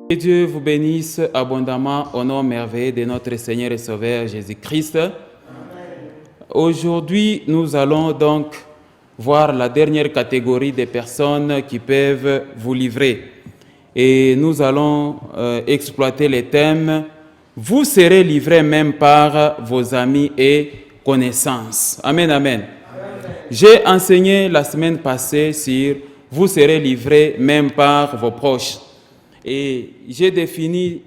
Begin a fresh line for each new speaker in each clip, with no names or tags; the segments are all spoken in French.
Que Dieu vous bénisse abondamment au nom merveilleux de notre Seigneur et Sauveur Jésus-Christ. Aujourd'hui, nous allons donc voir la dernière catégorie des personnes qui peuvent vous livrer. Et nous allons exploiter les thèmes « Vous serez livrés même par vos amis et connaissances ». Amen, amen. J'ai enseigné la semaine passée sur « Vous serez livrés même par vos proches ». Et j'ai défini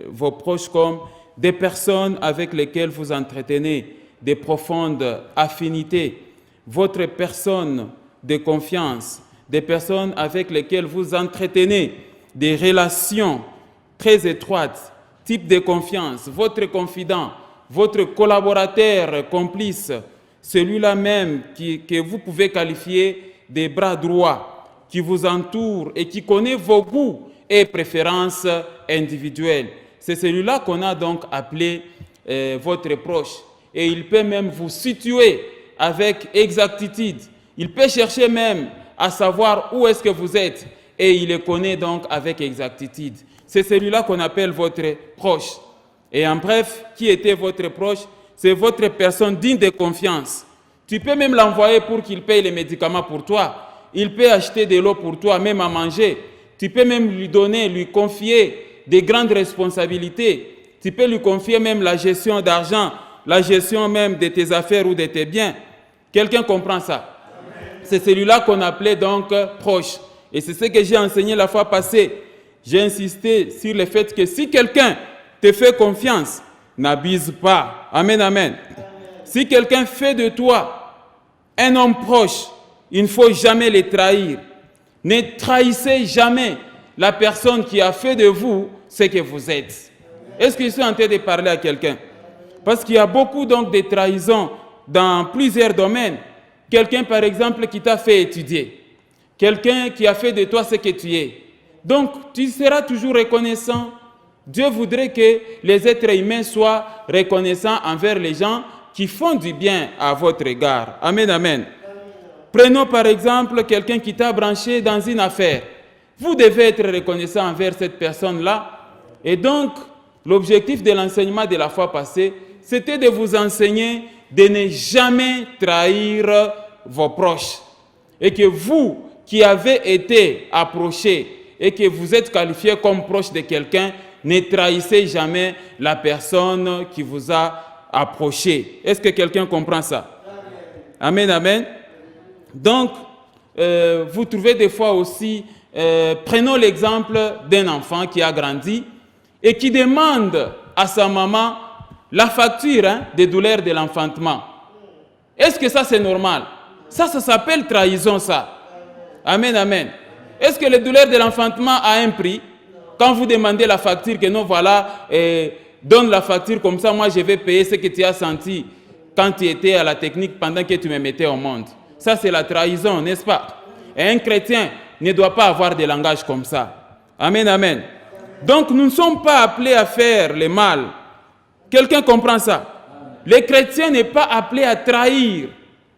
vos proches comme des personnes avec lesquelles vous entretenez de profondes affinités, votre personne de confiance, des personnes avec lesquelles vous entretenez des relations très étroites, type de confiance, votre confident, votre collaborateur, complice, celui-là même que vous pouvez qualifier des bras droits, qui vous entoure et qui connaît vos goûts et préférences individuelles. C'est celui-là qu'on a donc appelé votre proche. Et il peut même vous situer avec exactitude. Il peut chercher même à savoir où est-ce que vous êtes. Et il le connaît donc avec exactitude. C'est celui-là qu'on appelle votre proche. Et en bref, qui était votre proche? C'est votre personne digne de confiance. Tu peux même l'envoyer pour qu'il paye les médicaments pour toi. Il peut acheter de l'eau pour toi, même à manger. Tu peux même lui donner, lui confier des grandes responsabilités. Tu peux lui confier même la gestion d'argent, la gestion même de tes affaires ou de tes biens. Quelqu'un comprend ça? C'est celui-là qu'on appelait donc proche. Et c'est ce que j'ai enseigné la fois passée. J'ai insisté sur le fait que si quelqu'un te fait confiance, n'abuse pas. Amen, amen. Si quelqu'un fait de toi un homme proche, il ne faut jamais le trahir. Ne trahissez jamais la personne qui a fait de vous ce que vous êtes. Est-ce que je suis en train de parler à quelqu'un? Parce qu'il y a beaucoup donc de trahisons dans plusieurs domaines. Quelqu'un par exemple qui t'a fait étudier. Quelqu'un qui a fait de toi ce que tu es. Donc tu seras toujours reconnaissant. Dieu voudrait que les êtres humains soient reconnaissants envers les gens qui font du bien à votre égard. Amen, amen. Prenons par exemple quelqu'un qui t'a branché dans une affaire. Vous devez être reconnaissant envers cette personne-là. Et donc, l'objectif de l'enseignement de la fois passée, c'était de vous enseigner de ne jamais trahir vos proches. Et que vous, qui avez été approchés et que vous êtes qualifié comme proche de quelqu'un, ne trahissez jamais la personne qui vous a approché. Est-ce que quelqu'un comprend ça? Amen, amen. Donc, vous trouvez des fois aussi, prenons l'exemple d'un enfant qui a grandi et qui demande à sa maman la facture des douleurs de l'enfantement. Est-ce que ça c'est normal? Ça s'appelle trahison, ça. Amen, amen. Est-ce que les douleurs de l'enfantement a un prix? Quand vous demandez la facture, que non, voilà, donne la facture comme ça, moi je vais payer ce que tu as senti quand tu étais à la technique pendant que tu me mettais au monde. Ça, c'est la trahison, n'est-ce pas? Et un chrétien ne doit pas avoir des langages comme ça. Amen, amen. Donc, nous ne sommes pas appelés à faire le mal. Quelqu'un comprend ça? Le chrétien n'est pas appelé à trahir.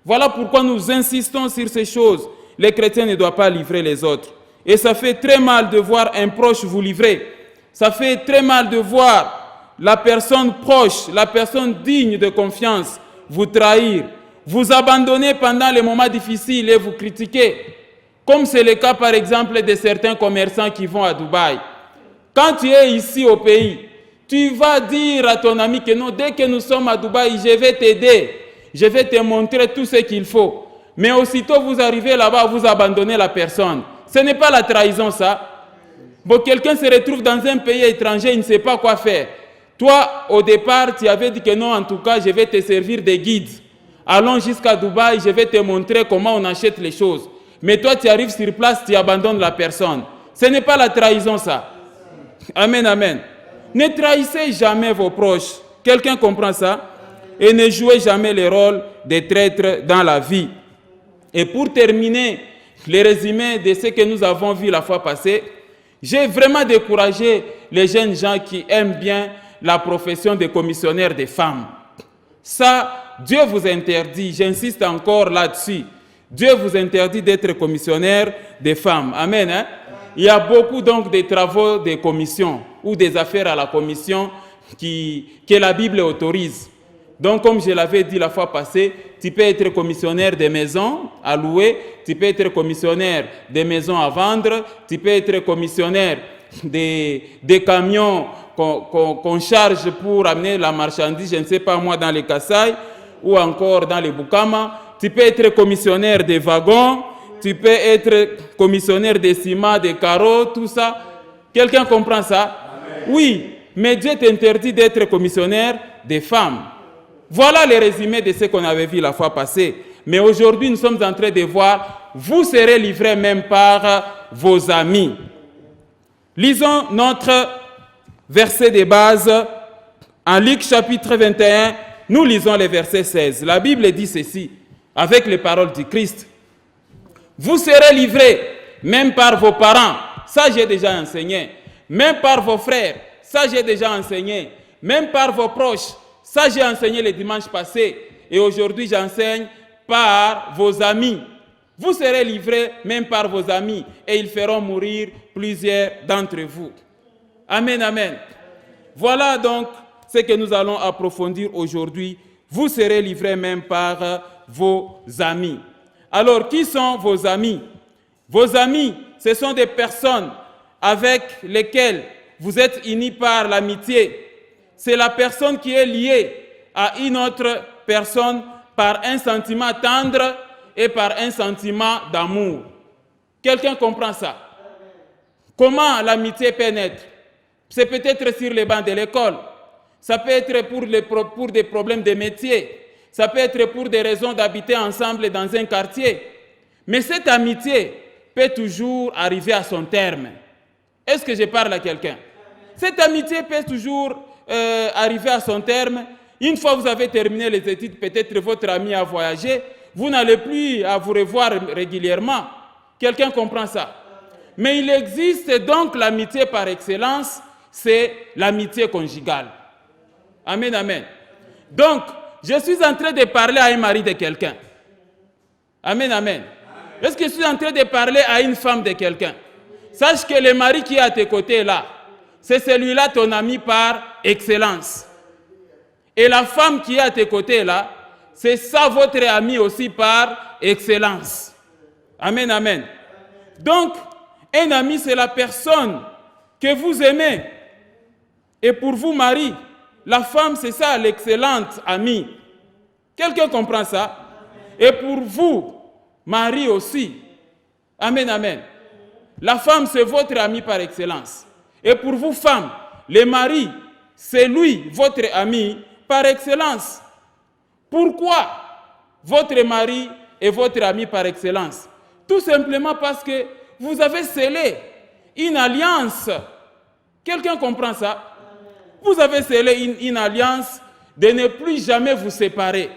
Voilà pourquoi nous insistons sur ces choses. Le chrétien ne doit pas livrer les autres. Et ça fait très mal de voir un proche vous livrer. Ça fait très mal de voir la personne proche, la personne digne de confiance vous trahir. Vous abandonnez pendant les moments difficiles et vous critiquez. Comme c'est le cas par exemple de certains commerçants qui vont à Dubaï. Quand tu es ici au pays, tu vas dire à ton ami que non, dès que nous sommes à Dubaï, je vais t'aider. Je vais te montrer tout ce qu'il faut. Mais aussitôt vous arrivez là-bas, vous abandonnez la personne. Ce n'est pas la trahison ça. Bon, quelqu'un se retrouve dans un pays étranger, il ne sait pas quoi faire. Toi, au départ, tu avais dit que non, en tout cas, je vais te servir de guide. Allons jusqu'à Dubaï, je vais te montrer comment on achète les choses. Mais toi, tu arrives sur place, tu abandonnes la personne. Ce n'est pas la trahison, ça. Amen, amen. Ne trahissez jamais vos proches. Quelqu'un comprend ça? Et ne jouez jamais le rôle de traître dans la vie. Et pour terminer le résumé de ce que nous avons vu la fois passée, j'ai vraiment découragé les jeunes gens qui aiment bien la profession de commissionnaire des femmes. Ça, Dieu vous interdit, j'insiste encore là-dessus. Dieu vous interdit d'être commissionnaire des femmes. Amen. Hein? il y a beaucoup donc de travaux des commissions ou des affaires à la commission que la Bible autorise. Donc, comme je l'avais dit la fois passée, tu peux être commissionnaire des maisons à louer, tu peux être commissionnaire des maisons à vendre, tu peux être commissionnaire des camions qu'on charge pour amener la marchandise, je ne sais pas moi, dans les Kasaï ou encore dans les Bukama. Tu peux être commissionnaire des wagons, tu peux être commissionnaire des ciments, des carreaux, tout ça. Quelqu'un comprend ça? Amen. Oui, mais Dieu t'interdit d'être commissionnaire des femmes. Voilà le résumé de ce qu'on avait vu la fois passée. Mais aujourd'hui, nous sommes en train de voir, vous serez livrés même par vos amis. Lisons notre verset de base en Luc chapitre 21. Nous lisons le verset 16. La Bible dit ceci, avec les paroles du Christ. Vous serez livrés même par vos parents. Ça, j'ai déjà enseigné. Même par vos frères. Ça, j'ai déjà enseigné. Même par vos proches. Ça, j'ai enseigné le dimanche passé. Et aujourd'hui, j'enseigne par vos amis. Vous serez livrés même par vos amis. Et ils feront mourir plusieurs d'entre vous. Amen, amen. Voilà donc ce que nous allons approfondir aujourd'hui. Vous serez livrés même par vos amis. Alors, qui sont vos amis? Vos amis, ce sont des personnes avec lesquelles vous êtes unis par l'amitié. C'est la personne qui est liée à une autre personne par un sentiment tendre et par un sentiment d'amour. Quelqu'un comprend ça? Comment l'amitié peut naître? C'est peut-être sur les bancs de l'école. Ça peut être pour des problèmes de métier. Ça peut être pour des raisons d'habiter ensemble dans un quartier. Mais cette amitié peut toujours arriver à son terme. Est-ce que je parle à quelqu'un? Cette amitié peut toujours arriver à son terme. Une fois que vous avez terminé les études, peut-être votre ami a voyagé, vous n'allez plus à vous revoir régulièrement. Quelqu'un comprend ça? Mais il existe donc l'amitié par excellence, c'est l'amitié conjugale. Amen, amen. Donc, je suis en train de parler à un mari de quelqu'un. Amen, amen. Est-ce que je suis en train de parler à une femme de quelqu'un? Sache que le mari qui est à tes côtés là, c'est celui-là ton ami par excellence. Et la femme qui est à tes côtés là, c'est ça votre ami aussi par excellence. Amen, amen. Donc, un ami, c'est la personne que vous aimez. Et pour vous, mari, la femme, c'est ça, l'excellente amie. Quelqu'un comprend ça? Et pour vous, mari aussi. Amen, amen. La femme, c'est votre ami par excellence. Et pour vous, femmes, le mari, c'est lui, votre ami par excellence. Pourquoi votre mari est votre ami par excellence? Tout simplement parce que vous avez scellé une alliance. Quelqu'un comprend ça? Vous avez scellé une alliance de ne plus jamais vous séparer.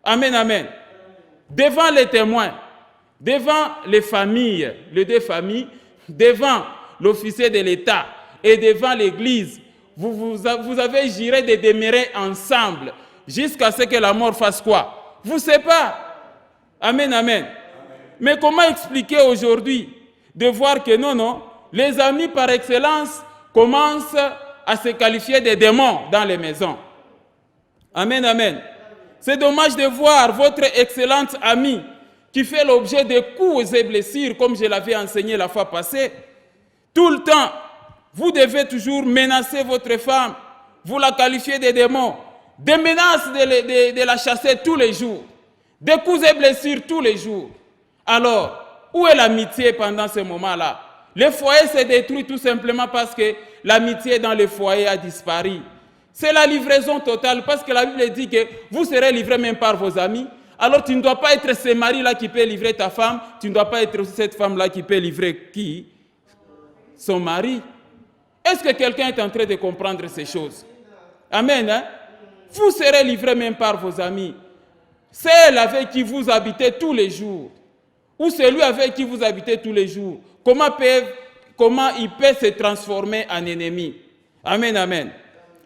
Amen, amen. Devant les témoins, devant les familles, les deux familles, devant l'officier de l'État et devant l'Église, vous avez juré de demeurer ensemble jusqu'à ce que la mort fasse quoi? Vous sépare. Amen, amen. Mais comment expliquer aujourd'hui de voir que non, les amis par excellence commencent à se qualifier de démons dans les maisons? Amen, amen. C'est dommage de voir votre excellente amie qui fait l'objet de coups et blessures, comme je l'avais enseigné la fois passée. Tout le temps, vous devez toujours menacer votre femme, vous la qualifiez de démon, des menaces de la chasser tous les jours, des coups et blessures tous les jours. Alors, où est l'amitié pendant ce moment-là? Le foyer s'est détruit tout simplement parce que l'amitié dans le foyer a disparu. C'est la livraison totale parce que la Bible dit que vous serez livrés même par vos amis. Alors tu ne dois pas être ce mari-là qui peut livrer ta femme, tu ne dois pas être cette femme-là qui peut livrer qui? Son mari. Est-ce que quelqu'un est en train de comprendre ces choses? Amen. Hein? Vous serez livrés même par vos amis. Celle avec qui vous habitez tous les jours. Ou celui avec qui vous habitez tous les jours. Comment il peut se transformer en ennemi? Amen, amen.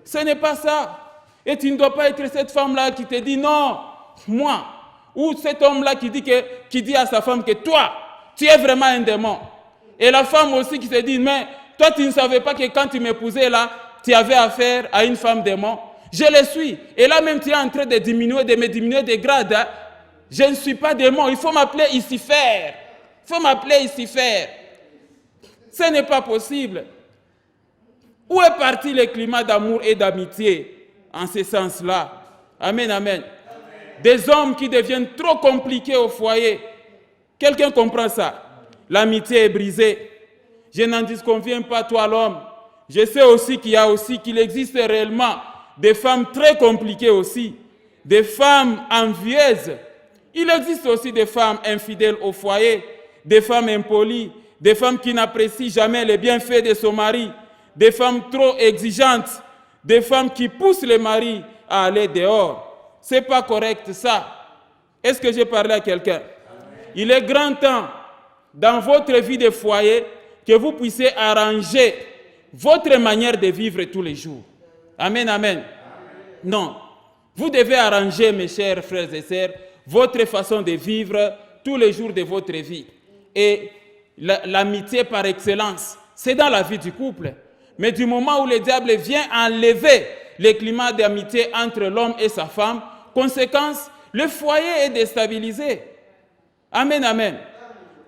Ce n'est pas ça. Et tu ne dois pas être cette femme-là qui te dit non, moi. Ou cet homme-là qui dit à sa femme que toi, tu es vraiment un démon. Et la femme aussi qui se dit, mais toi tu ne savais pas que quand tu m'épousais là, tu avais affaire à une femme démon. Je le suis. Et là même tu es en train de me diminuer de grade. Hein. Je ne suis pas démon. Il faut m'appeler Lucifer. Il faut m'appeler Lucifer. Ce n'est pas possible. Où est parti le climat d'amour et d'amitié en ce sens-là? Amen, amen. Des hommes qui deviennent trop compliqués au foyer. Quelqu'un comprend ça? L'amitié est brisée. Je n'en disconviens pas, toi l'homme. Je sais aussi qu'il existe réellement des femmes très compliquées aussi, des femmes envieuses. Il existe aussi des femmes infidèles au foyer, des femmes impolies, des femmes qui n'apprécient jamais les bienfaits de son mari, des femmes trop exigeantes, des femmes qui poussent le mari à aller dehors. Ce n'est pas correct ça. Est-ce que j'ai parlé à quelqu'un? Il est grand temps, dans votre vie de foyer, que vous puissiez arranger votre manière de vivre tous les jours. Amen, amen. Non, vous devez arranger, mes chers frères et sœurs, votre façon de vivre tous les jours de votre vie. Et l'amitié par excellence, c'est dans la vie du couple. Mais du moment où le diable vient enlever le climat d'amitié entre l'homme et sa femme, conséquence, le foyer est déstabilisé. Amen, amen.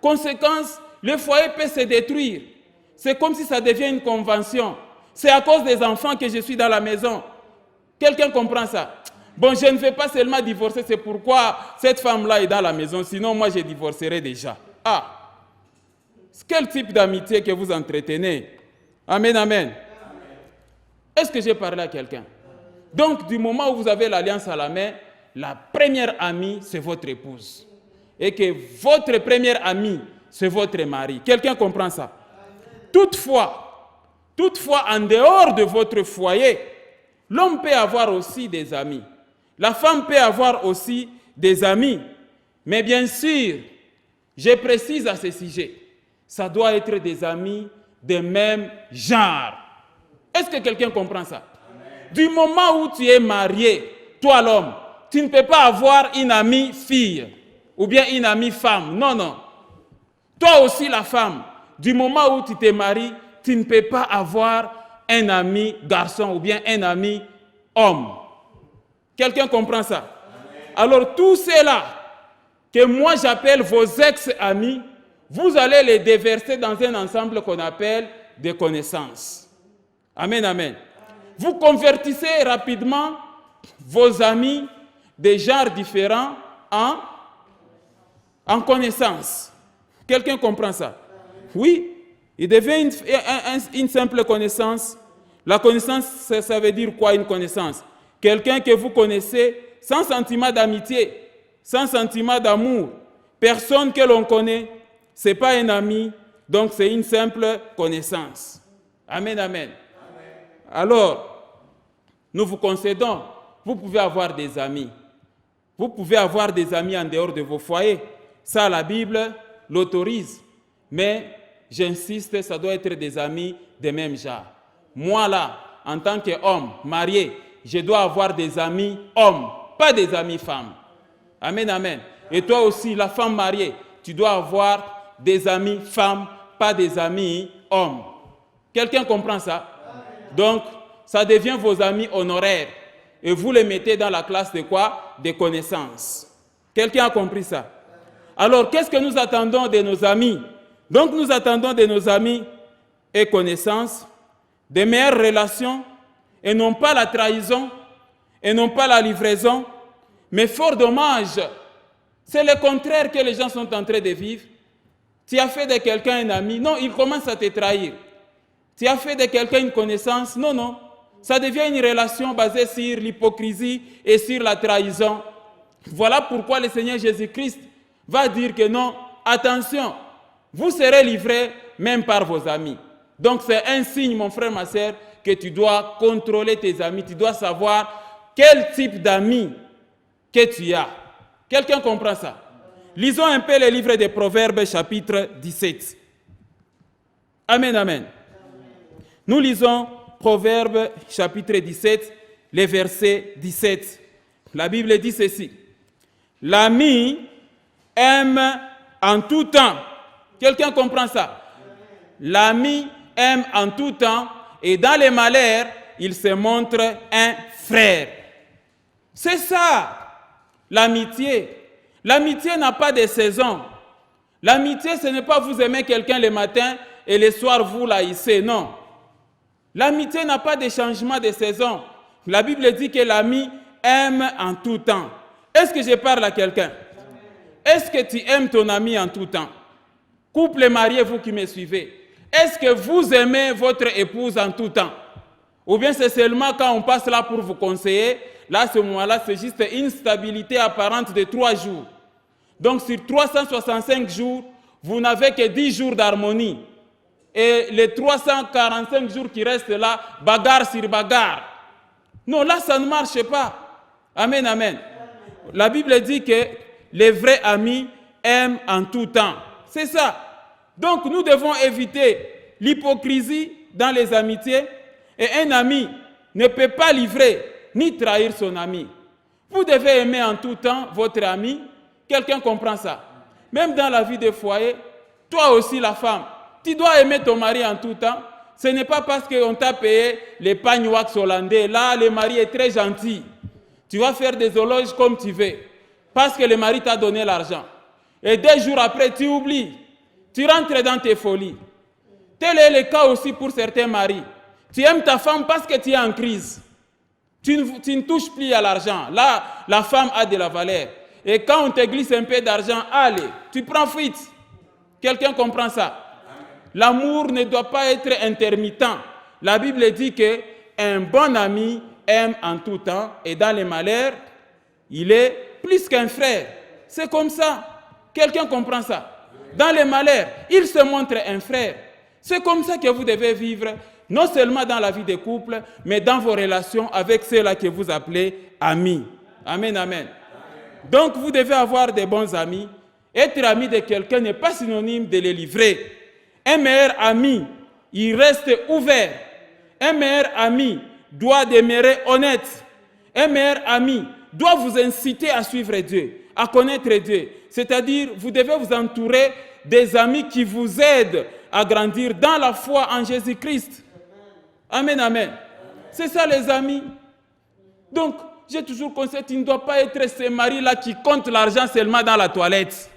Conséquence, le foyer peut se détruire. C'est comme si ça devient une convention. C'est à cause des enfants que je suis dans la maison. Quelqu'un comprend ça? Bon, je ne vais pas seulement divorcer, c'est pourquoi cette femme-là est dans la maison, sinon moi je divorcerai déjà. Ah, quel type d'amitié que vous entretenez? Amen, amen. Est-ce que j'ai parlé à quelqu'un? Donc, du moment où vous avez l'alliance à la main, la première amie, c'est votre épouse. Et que votre première amie, c'est votre mari. Quelqu'un comprend ça? Toutefois, en dehors de votre foyer, l'homme peut avoir aussi des amis. La femme peut avoir aussi des amis. Mais bien sûr, je précise à ce sujet, ça doit être des amis de même genre. Est-ce que quelqu'un comprend ça? Amen. Du moment où tu es marié, toi l'homme, tu ne peux pas avoir une amie fille ou bien une amie femme. Non, non. Toi aussi la femme, du moment où tu te maries, tu ne peux pas avoir un ami garçon ou bien un ami homme. Quelqu'un comprend ça? Amen. Alors tous ceux-là que moi j'appelle vos ex-amis, vous allez les déverser dans un ensemble qu'on appelle des connaissances. Amen, amen. Vous convertissez rapidement vos amis de genres différents en connaissances. Quelqu'un comprend ça? Oui, il devient une simple connaissance. La connaissance, ça veut dire quoi une connaissance? Quelqu'un que vous connaissez sans sentiment d'amitié, sans sentiment d'amour. Personne que l'on connaît, ce n'est pas un ami, donc c'est une simple connaissance. Amen, amen. Alors, nous vous concédons, vous pouvez avoir des amis. Vous pouvez avoir des amis en dehors de vos foyers. Ça, la Bible l'autorise. Mais, j'insiste, ça doit être des amis de même genre. Moi, là, en tant qu'homme marié, je dois avoir des amis hommes, pas des amis femmes. Amen, amen. Et toi aussi, la femme mariée, tu dois avoir des amis femmes, pas des amis hommes. Quelqu'un comprend ça? Donc, ça devient vos amis honoraires. Et vous les mettez dans la classe de quoi? Des connaissances. Quelqu'un a compris ça? Alors, qu'est-ce que nous attendons de nos amis? Donc, nous attendons de nos amis et connaissances des meilleures relations et non pas la trahison et non pas la livraison. Mais fort dommage, c'est le contraire que les gens sont en train de vivre. Tu as fait de quelqu'un un ami, non, il commence à te trahir. Tu as fait de quelqu'un une connaissance, non, non. Ça devient une relation basée sur l'hypocrisie et sur la trahison. Voilà pourquoi le Seigneur Jésus-Christ va dire que non, attention, vous serez livrés même par vos amis. Donc c'est un signe, mon frère, ma sœur, que tu dois contrôler tes amis. Tu dois savoir quel type d'amis que tu as. Quelqu'un comprend ça? Lisons un peu le livre des Proverbes, chapitre 17. Amen, amen. Nous lisons Proverbes, chapitre 17, les versets 17. La Bible dit ceci. L'ami aime en tout temps. Quelqu'un comprend ça? l'ami aime en tout temps et dans les malheurs, il se montre un frère. C'est ça, l'amitié. L'amitié n'a pas de saison. L'amitié, ce n'est pas vous aimer quelqu'un le matin et le soir vous l'haïssez, non. L'amitié n'a pas de changement de saison. La Bible dit que l'ami aime en tout temps. Est-ce que je parle à quelqu'un? Est-ce que tu aimes ton ami en tout temps? Couple marié, vous qui me suivez, est-ce que vous aimez votre épouse en tout temps? Ou bien c'est seulement quand on passe là pour vous conseiller, là, à ce moment-là, c'est juste une stabilité apparente de 3 jours. Donc sur 365 jours, vous n'avez que 10 jours d'harmonie. Et les 345 jours qui restent là, bagarre sur bagarre. Non, là, ça ne marche pas. Amen, amen. La Bible dit que les vrais amis aiment en tout temps. C'est ça. Donc nous devons éviter l'hypocrisie dans les amitiés. Et un ami ne peut pas livrer ni trahir son ami. Vous devez aimer en tout temps votre ami. Quelqu'un comprend ça. Même dans la vie de foyer, toi aussi la femme, tu dois aimer ton mari en tout temps. Ce n'est pas parce qu'on t'a payé les pagnes wax hollandais. Là, le mari est très gentil. Tu vas faire des éloges comme tu veux. Parce que le mari t'a donné l'argent. Et 2 jours après, tu oublies. Tu rentres dans tes folies. Tel est le cas aussi pour certains maris. Tu aimes ta femme parce que tu es en crise. Tu ne touches plus à l'argent. Là, la femme a de la valeur. Et quand on te glisse un peu d'argent, allez, tu prends fuite. Quelqu'un comprend ça? L'amour ne doit pas être intermittent. La Bible dit qu'un bon ami aime en tout temps et dans les malheurs, il est plus qu'un frère. C'est comme ça. Quelqu'un comprend ça? Dans les malheurs, il se montre un frère. C'est comme ça que vous devez vivre, non seulement dans la vie des couples, mais dans vos relations avec ceux-là que vous appelez amis. Amen, amen. Donc vous devez avoir des bons amis. Être ami de quelqu'un n'est pas synonyme de le livrer. Un meilleur ami, il reste ouvert. Un meilleur ami doit demeurer honnête. Un meilleur ami doit vous inciter à suivre Dieu, à connaître Dieu. C'est-à-dire, vous devez vous entourer des amis qui vous aident à grandir dans la foi en Jésus-Christ. Amen, amen. C'est ça les amis. Donc, j'ai toujours conseillé, tu ne dois pas être ces maris-là qui comptent l'argent seulement dans la toilette.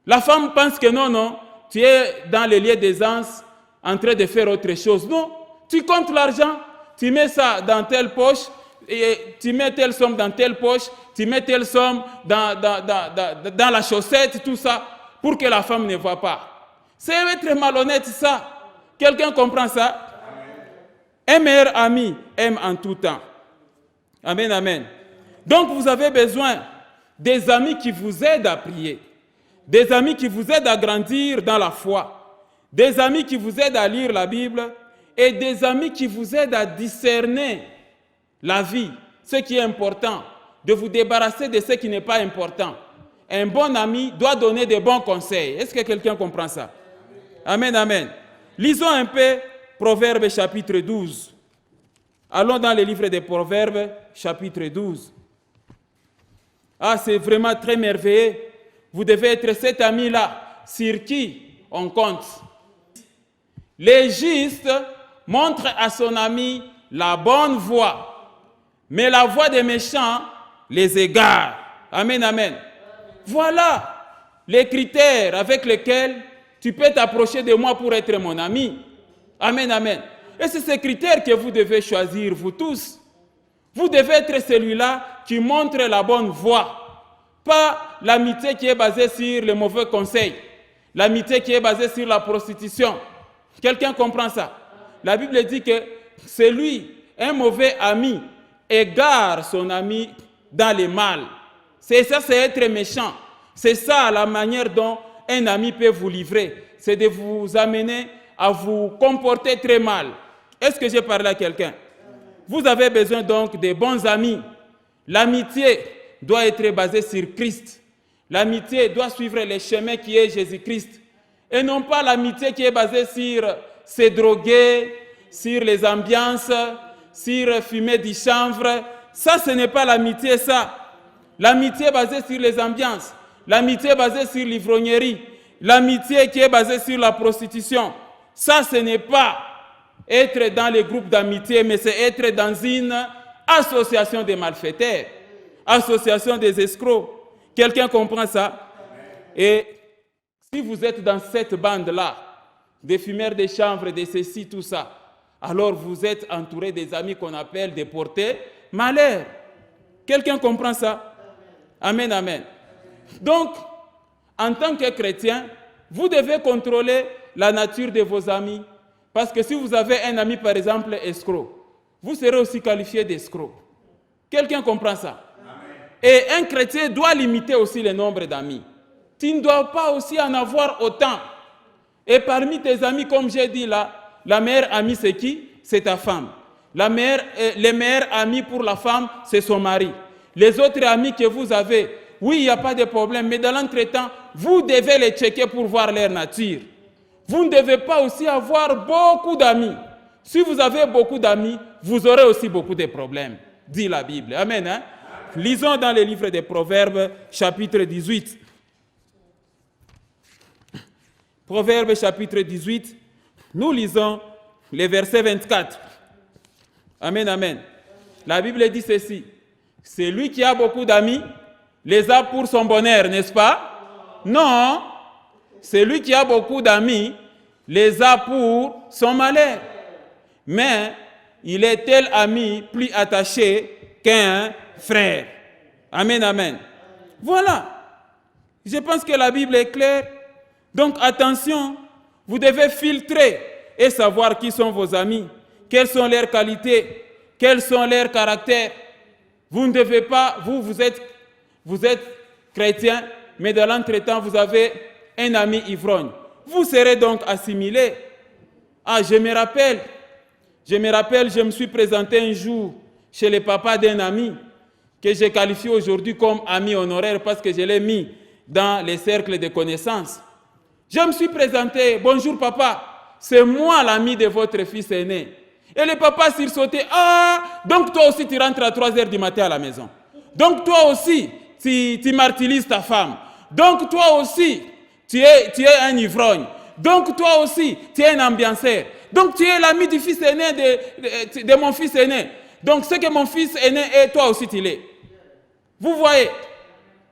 La femme pense que non, tu es dans les lieux d'aisance en train de faire autre chose. Non, tu comptes l'argent, tu mets ça dans telle poche, et tu mets telle somme dans telle poche, tu mets telle somme dans la chaussette, tout ça, pour que la femme ne voit pas. C'est être malhonnête ça. Quelqu'un comprend ça? Un meilleur ami aime en tout temps. Amen, amen. Donc vous avez besoin des amis qui vous aident à prier, des amis qui vous aident à grandir dans la foi, des amis qui vous aident à lire la Bible et des amis qui vous aident à discerner la vie, ce qui est important, de vous débarrasser de ce qui n'est pas important. Un bon ami doit donner des bons conseils. Est-ce que quelqu'un comprend ça? Amen, amen. Lisons un peu Proverbes chapitre 12. Allons dans le livre des Proverbes chapitre 12. Ah, c'est vraiment très merveilleux. Vous devez être cet ami-là sur qui on compte. Le juste montre à son ami la bonne voie, mais la voie des méchants les égare. Amen, amen. Voilà les critères avec lesquels tu peux t'approcher de moi pour être mon ami. Amen, amen. Et c'est ces critères que vous devez choisir, vous tous. Vous devez être celui-là qui montre la bonne voie. Pas l'amitié qui est basée sur les mauvais conseils. L'amitié qui est basée sur la prostitution. Quelqu'un comprend ça? La Bible dit que un mauvais ami, égare son ami dans le mal. C'est ça, c'est être méchant. C'est ça la manière dont un ami peut vous livrer. C'est de vous amener à vous comporter très mal. Est-ce que j'ai parlé à quelqu'un? Vous avez besoin donc de bons amis. L'amitié doit être basée sur Christ. L'amitié doit suivre le chemin qui est Jésus-Christ. Et non pas l'amitié qui est basée sur se droguer, sur les ambiances, sur fumer du chanvre. Ça, ce n'est pas l'amitié, ça. L'amitié basée sur les ambiances. L'amitié basée sur l'ivrognerie. l'amitié qui est basée sur la prostitution, ça, ce n'est pas être dans les groupes d'amitié, mais c'est être dans une association des malfaiteurs, association des escrocs. Quelqu'un comprend ça? Et si vous êtes dans cette bande-là, des fumeurs de chanvre, de ceci, tout ça, alors vous êtes entouré des amis qu'on appelle des porteurs malheur. Quelqu'un comprend ça? Amen, amen. Donc, en tant que chrétien, vous devez contrôler la nature de vos amis. Parce que si vous avez un ami, par exemple, escroc, vous serez aussi qualifié d'escroc. Quelqu'un comprend ça? Amen. Et un chrétien doit limiter aussi le nombre d'amis. Tu ne dois pas aussi en avoir autant. Et parmi tes amis, comme j'ai dit là, la meilleure amie, c'est qui? C'est ta femme. Les meilleurs amis pour la femme, c'est son mari. Les autres amis que vous avez, oui, il n'y a pas de problème, mais dans l'entretemps, vous devez les checker pour voir leur nature. Vous ne devez pas aussi avoir beaucoup d'amis. Si vous avez beaucoup d'amis, vous aurez aussi beaucoup de problèmes, dit la Bible. Amen. Hein? Lisons dans le livre des Proverbes, chapitre 18. Proverbes, chapitre 18, nous lisons les versets 24. Amen, amen. La Bible dit ceci. C'est lui qui a beaucoup d'amis, les a pour son bonheur, n'est-ce pas? Non. C'est lui qui a beaucoup d'amis, les a pour son malheur. Mais il est tel ami plus attaché qu'un frère. Amen, amen. Voilà. Je pense que la Bible est claire. Donc attention, vous devez filtrer et savoir qui sont vos amis, quelles sont leurs qualités, quels sont leurs caractères. Vous ne devez pas, vous êtes chrétien, mais dans l'entretemps, vous avez un ami ivrogne. Vous serez donc assimilé. Ah, je me rappelle, je me suis présenté un jour chez le papa d'un ami que j'ai qualifié aujourd'hui comme ami honoraire parce que je l'ai mis dans les cercles de connaissances. Je me suis présenté, bonjour papa, c'est moi l'ami de votre fils aîné. Et le papa s'est sauté, ah, donc toi aussi tu rentres à 3 heures du matin à la maison. Donc toi aussi, tu martyrises ta femme. Donc toi aussi, tu es un ivrogne. Donc toi aussi, tu es un ambianceur. Donc tu es l'ami du fils aîné de mon fils aîné. Donc ce que mon fils aîné est, toi aussi tu l'es. Vous voyez?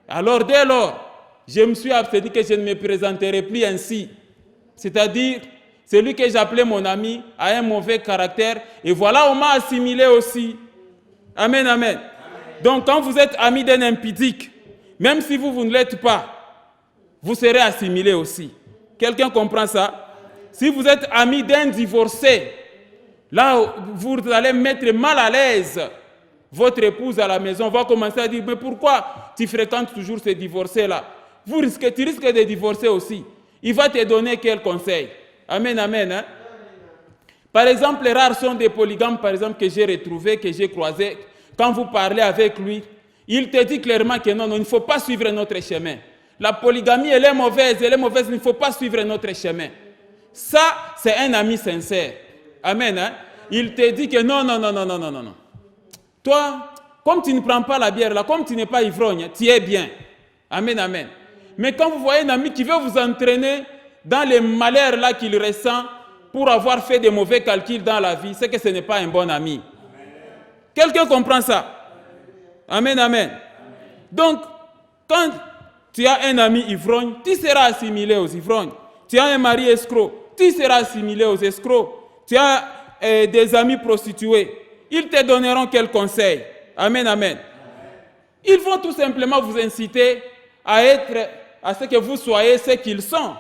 Alors dès lors, je me suis abstenu que je ne me présenterai plus ainsi. C'est-à-dire, celui que j'appelais mon ami a un mauvais caractère. Et voilà, on m'a assimilé aussi. Amen, amen. Amen. Donc, quand vous êtes ami d'un impudique, même si vous ne l'êtes pas, vous serez assimilé aussi. Quelqu'un comprend ça? Si vous êtes ami d'un divorcé, là, vous allez mettre mal à l'aise votre épouse à la maison, va commencer à dire, mais pourquoi tu fréquentes toujours ces divorcés-là? Tu risques de divorcer aussi. Il va te donner quel conseil? Amen, amen. Hein? Par exemple, les rares sont des polygames, par exemple, que j'ai retrouvés, que j'ai croisés. Quand vous parlez avec lui, il te dit clairement que non, il ne faut pas suivre notre chemin. La polygamie, elle est mauvaise, il ne faut pas suivre notre chemin. Ça, c'est un ami sincère. Amen. Hein? Il te dit que non. Toi, comme tu ne prends pas la bière là, comme tu n'es pas ivrogne, tu es bien. Amen, amen. Mais quand vous voyez un ami qui veut vous entraîner dans les malheurs là qu'il ressent pour avoir fait des mauvais calculs dans la vie, c'est que ce n'est pas un bon ami. Quelqu'un comprend ça? Amen, amen. Donc, quand tu as un ami ivrogne, tu seras assimilé aux ivrognes. Tu as un mari escroc, tu seras assimilé aux escrocs. Tu as des amis prostitués, ils te donneront quel conseil? Amen, amen. Ils vont tout simplement vous inciter à ce que vous soyez ce qu'ils sont.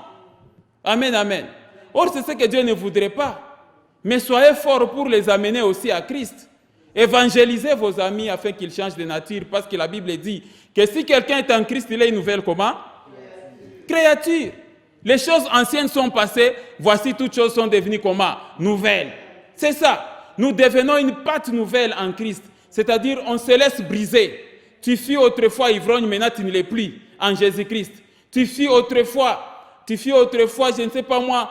Amen, amen. Or, c'est ce que Dieu ne voudrait pas. Mais soyez forts pour les amener aussi à Christ. Évangélisez vos amis afin qu'ils changent de nature, parce que la Bible dit que si quelqu'un est en Christ, il est une nouvelle comment? Créature. Les choses anciennes sont passées, voici toutes choses sont devenues comment? Nouvelles. C'est ça. Nous devenons une pâte nouvelle en Christ. C'est-à-dire, on se laisse briser. Tu fus autrefois ivrogne, maintenant tu ne l'es plus en Jésus-Christ. Tu fus autrefois, je ne sais pas moi,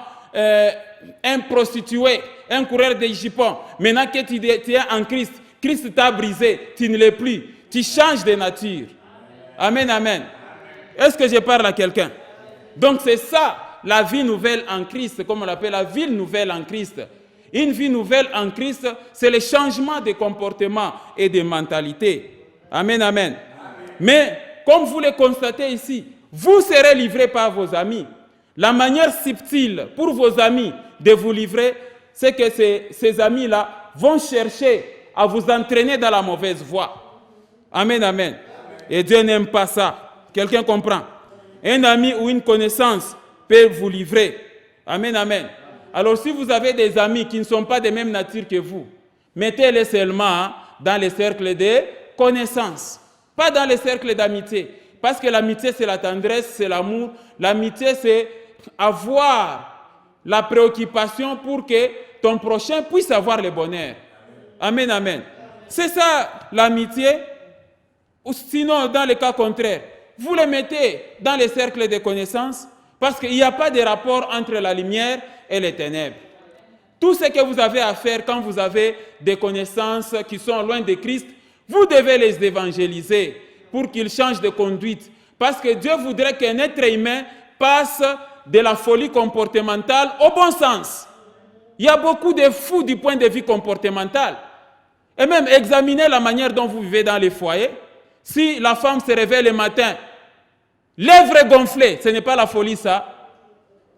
un prostitué, un coureur de jupons. Maintenant que tu es en Christ, Christ t'a brisé, tu ne l'es plus. Tu changes de nature. Amen, amen. Est-ce que je parle à quelqu'un? Donc c'est ça, la vie nouvelle en Christ, comme on l'appelle la vie nouvelle en Christ. Une vie nouvelle en Christ, c'est le changement de comportement et de mentalité. Amen, amen. Mais, comme vous le constatez ici, vous serez livrés par vos amis. La manière subtile pour vos amis de vous livrer, c'est que ces amis-là vont chercher à vous entraîner dans la mauvaise voie. Amen, amen. Et Dieu n'aime pas ça. Quelqu'un comprend? Un ami ou une connaissance peut vous livrer. Amen, amen. Alors si vous avez des amis qui ne sont pas de même nature que vous, mettez-les seulement dans les cercles de connaissances, pas dans les cercles d'amitié. Parce que l'amitié, c'est la tendresse, c'est l'amour. L'amitié, c'est avoir la préoccupation pour que ton prochain puisse avoir le bonheur. Amen, amen. C'est ça l'amitié. Sinon, dans le cas contraire, vous les mettez dans les cercles de connaissances parce qu'il n'y a pas de rapport entre la lumière et les ténèbres. Tout ce que vous avez à faire quand vous avez des connaissances qui sont loin de Christ, vous devez les évangéliser pour qu'ils changent de conduite. Parce que Dieu voudrait qu'un être humain passe de la folie comportementale au bon sens. Il y a beaucoup de fous du point de vue comportemental. Et même examinez la manière dont vous vivez dans les foyers. Si la femme se réveille le matin, lèvres gonflées, ce n'est pas la folie ça.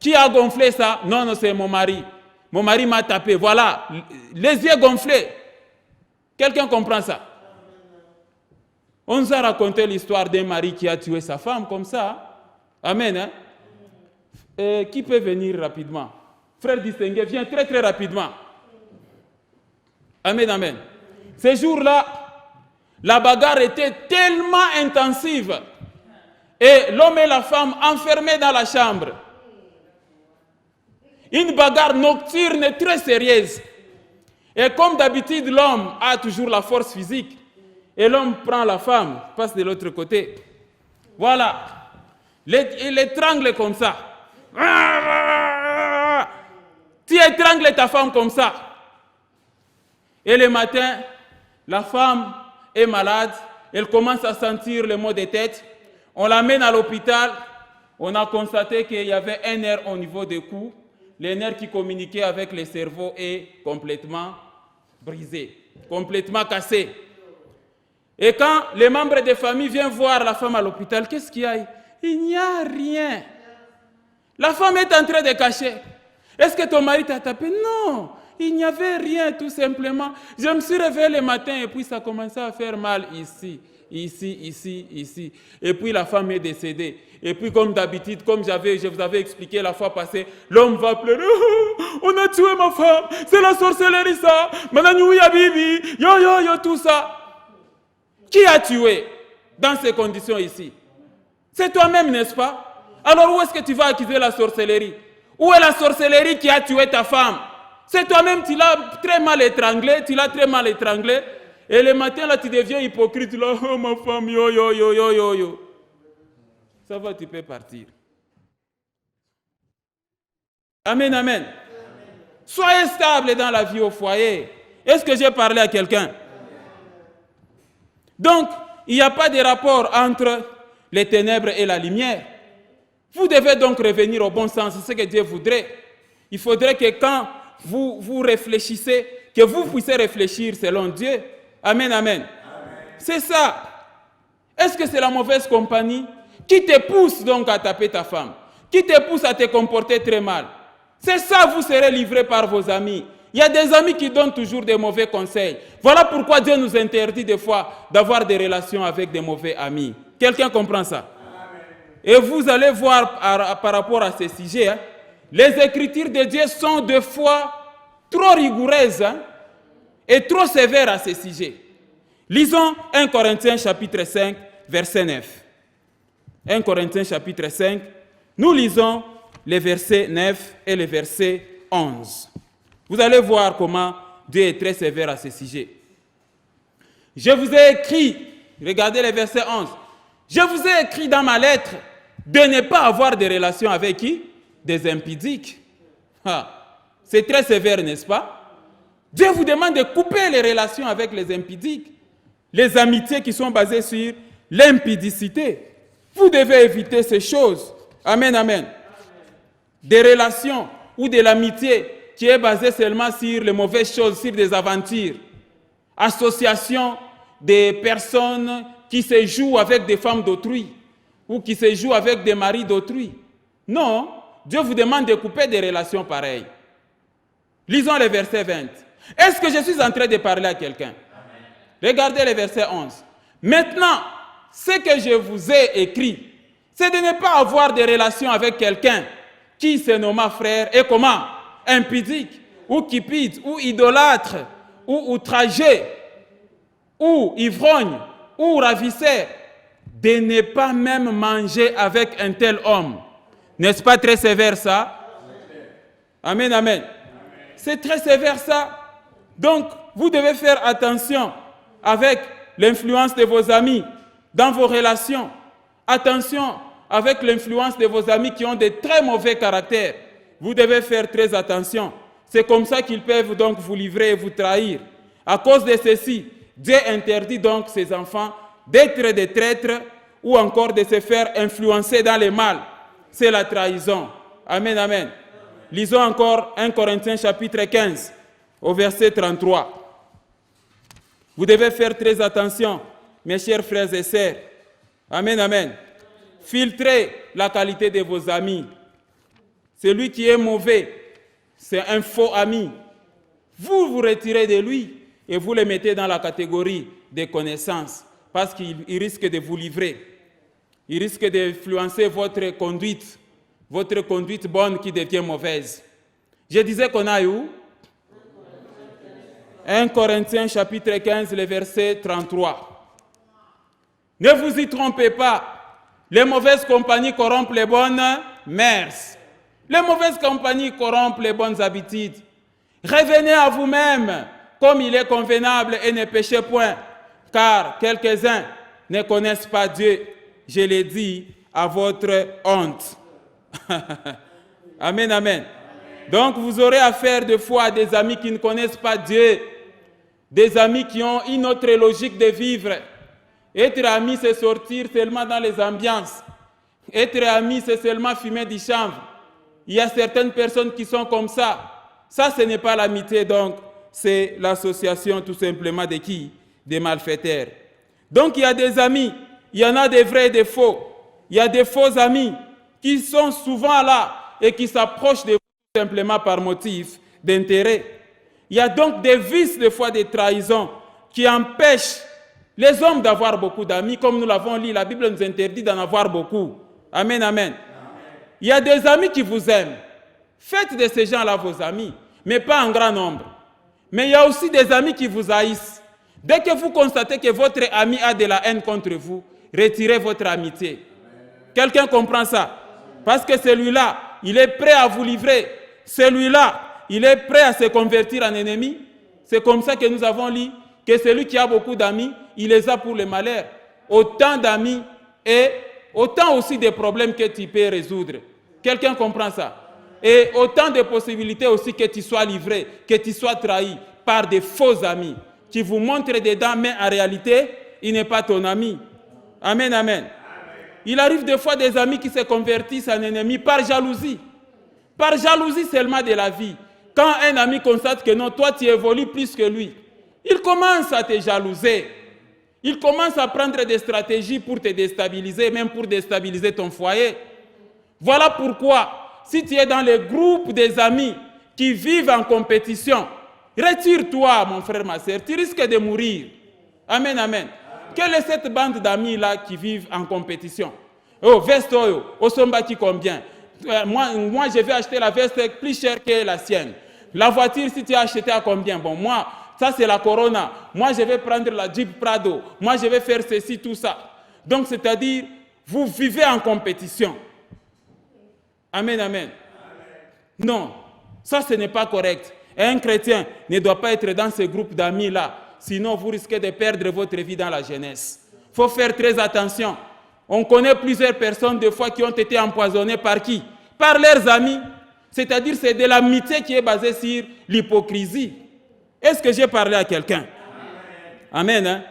Qui a gonflé ça? Non, non, c'est mon mari. Mon mari m'a tapé. Voilà, les yeux gonflés. Quelqu'un comprend ça? On nous a raconté l'histoire d'un mari qui a tué sa femme comme ça. Amen. Hein? Et qui peut venir rapidement? Frère distingué, viens très très rapidement. Amen, amen. Ces jours-là, la bagarre était tellement intensive. Et l'homme et la femme enfermés dans la chambre. Une bagarre nocturne très sérieuse. Et comme d'habitude, l'homme a toujours la force physique. Et l'homme prend la femme, passe de l'autre côté. Voilà. Il l'étrangle comme ça. Tu étrangles ta femme comme ça. Et le matin, la femme est malade. Elle commence à sentir les maux de tête. On l'amène à l'hôpital. On a constaté qu'il y avait un nerf au niveau du cou. Le nerf qui communiquait avec le cerveau est complètement brisé, complètement cassé. Et quand les membres de famille viennent voir la femme à l'hôpital, qu'est-ce qu'il y a? Il n'y a rien. La femme est en train de cacher. Est-ce que ton mari t'a tapé? Non, il n'y avait rien, tout simplement. Je me suis réveillé le matin et puis ça a commencé à faire mal ici, ici. Et puis la femme est décédée. Et puis comme d'habitude, comme je vous avais expliqué la fois passée, l'homme va pleurer. On a tué ma femme, c'est la sorcellerie ça. Mananouya bibi, yo, tout ça. Qui a tué dans ces conditions ici? C'est toi-même, n'est-ce pas? Alors où est-ce que tu vas accuser la sorcellerie? Où est la sorcellerie qui a tué ta femme? C'est toi-même, tu l'as très mal étranglé, Et le matin, là, tu deviens hypocrite. Là, oh ma femme, yo. Ça va, tu peux partir. Amen, amen. Soyez stable dans la vie au foyer. Est-ce que j'ai parlé à quelqu'un? Donc, il n'y a pas de rapport entre les ténèbres et la lumière. Vous devez donc revenir au bon sens, c'est ce que Dieu voudrait. Il faudrait que quand vous réfléchissez, que vous puissiez réfléchir selon Dieu. Amen, amen. C'est ça. Est-ce que c'est la mauvaise compagnie qui te pousse donc à taper ta femme, qui te pousse à te comporter très mal? C'est ça, vous serez livré par vos amis. Il y a des amis qui donnent toujours des mauvais conseils. Voilà pourquoi Dieu nous interdit des fois d'avoir des relations avec des mauvais amis. Quelqu'un comprend ça? Amen. Et vous allez voir par rapport à ces sujets, les Écritures de Dieu sont des fois trop rigoureuses et trop sévères à ces sujets. Lisons 1 Corinthiens chapitre 5, verset 9. 1 Corinthiens chapitre 5, nous lisons les versets 9 et les versets 11. Vous allez voir comment Dieu est très sévère à ce sujet. Je vous ai écrit, regardez les versets 11. Je vous ai écrit dans ma lettre de ne pas avoir de relations avec qui? Des impudiques. C'est très sévère, n'est-ce pas? Dieu vous demande de couper les relations avec les impudiques. Les amitiés qui sont basées sur l'impudicité. Vous devez éviter ces choses. Amen, amen. Des relations ou de l'amitié qui est basée seulement sur les mauvaises choses, sur des aventures. Association des personnes qui se jouent avec des femmes d'autrui ou qui se jouent avec des maris d'autrui. Non, Dieu vous demande de couper des relations pareilles. Lisons le verset 20. Est-ce que je suis en train de parler à quelqu'un? Regardez le verset 11. Maintenant, ce que je vous ai écrit, c'est de ne pas avoir de relations avec quelqu'un qui se nomma frère et comment? Impudique, ou cupide, ou idolâtre, ou outragé, ou ivrogne, ou ravisseur, de ne pas même manger avec un tel homme. N'est-ce pas très sévère ça? Amen, amen. C'est très sévère ça. Donc, vous devez faire attention avec l'influence de vos amis dans vos relations. Attention avec l'influence de vos amis qui ont de très mauvais caractères. Vous devez faire très attention. C'est comme ça qu'ils peuvent donc vous livrer et vous trahir. À cause de ceci, Dieu interdit donc ses enfants d'être des traîtres ou encore de se faire influencer dans le mal. C'est la trahison. Amen, amen. Lisons encore 1 Corinthiens chapitre 15, au verset 33. Vous devez faire très attention, mes chers frères et sœurs. Amen, amen. Filtrez la qualité de vos amis. Celui qui est mauvais, c'est un faux ami. Vous vous retirez de lui et vous le mettez dans la catégorie des connaissances parce qu'il risque de vous livrer. Il risque d'influencer votre conduite bonne qui devient mauvaise. Je disais qu'on a où? 1 Corinthiens chapitre 15, le verset 33. Ne vous y trompez pas. Les mauvaises compagnies corrompent les bonnes mœurs. Les mauvaises compagnies corrompent les bonnes habitudes. Revenez à vous-même comme il est convenable et ne péchez point, car quelques-uns ne connaissent pas Dieu. Je l'ai dit à votre honte. Amen, amen. Donc vous aurez affaire des fois à des amis qui ne connaissent pas Dieu, des amis qui ont une autre logique de vivre. Être ami, c'est sortir seulement dans les ambiances. Être ami, c'est seulement fumer du chanvre. Il y a certaines personnes qui sont comme ça. Ça, ce n'est pas l'amitié, donc c'est l'association tout simplement de qui? Des malfaiteurs. Donc il y a des amis, il y en a des vrais et des faux. Il y a des faux amis qui sont souvent là et qui s'approchent de vous simplement par motif d'intérêt. Il y a donc des vices, des fois des trahisons, qui empêchent les hommes d'avoir beaucoup d'amis. Comme nous l'avons lu, la Bible nous interdit d'en avoir beaucoup. Amen, amen. Il y a des amis qui vous aiment. Faites de ces gens-là vos amis, mais pas en grand nombre. Mais il y a aussi des amis qui vous haïssent. Dès que vous constatez que votre ami a de la haine contre vous, retirez votre amitié. Quelqu'un comprend ça? Parce que celui-là, il est prêt à vous livrer. Celui-là, il est prêt à se convertir en ennemi. C'est comme ça que nous avons lu que celui qui a beaucoup d'amis, il les a pour le malheur. Autant d'amis et autant aussi de problèmes que tu peux résoudre. Quelqu'un comprend ça? Et autant de possibilités aussi que tu sois livré, que tu sois trahi par des faux amis qui vous montrent dedans, mais en réalité, il n'est pas ton ami. Amen, amen. Il arrive des fois des amis qui se convertissent en ennemis par jalousie. Par jalousie seulement de la vie. Quand un ami constate que non, toi tu évolues plus que lui, il commence à te jalouser. Il commence à prendre des stratégies pour te déstabiliser, même pour déstabiliser ton foyer. Voilà pourquoi, si tu es dans le groupe des amis qui vivent en compétition, retire-toi, mon frère, ma soeur, tu risques de mourir. Amen, amen. Quelle est cette bande d'amis-là qui vivent en compétition? Oh, veste, au sombaki combien? Moi, je vais acheter la veste plus chère que la sienne. La voiture, si tu as acheté à combien? Bon, moi, ça c'est la Corona. Moi, je vais prendre la Jeep Prado. Moi, je vais faire ceci, tout ça. Donc, c'est-à-dire, vous vivez en compétition. Amen, amen. Non, ça, ce n'est pas correct. Et un chrétien ne doit pas être dans ce groupe d'amis-là. Sinon, vous risquez de perdre votre vie dans la jeunesse. Il faut faire très attention. On connaît plusieurs personnes, des fois, qui ont été empoisonnées par qui? Par leurs amis. C'est-à-dire, c'est de l'amitié qui est basée sur l'hypocrisie. Est-ce que j'ai parlé à quelqu'un? Amen. Hein?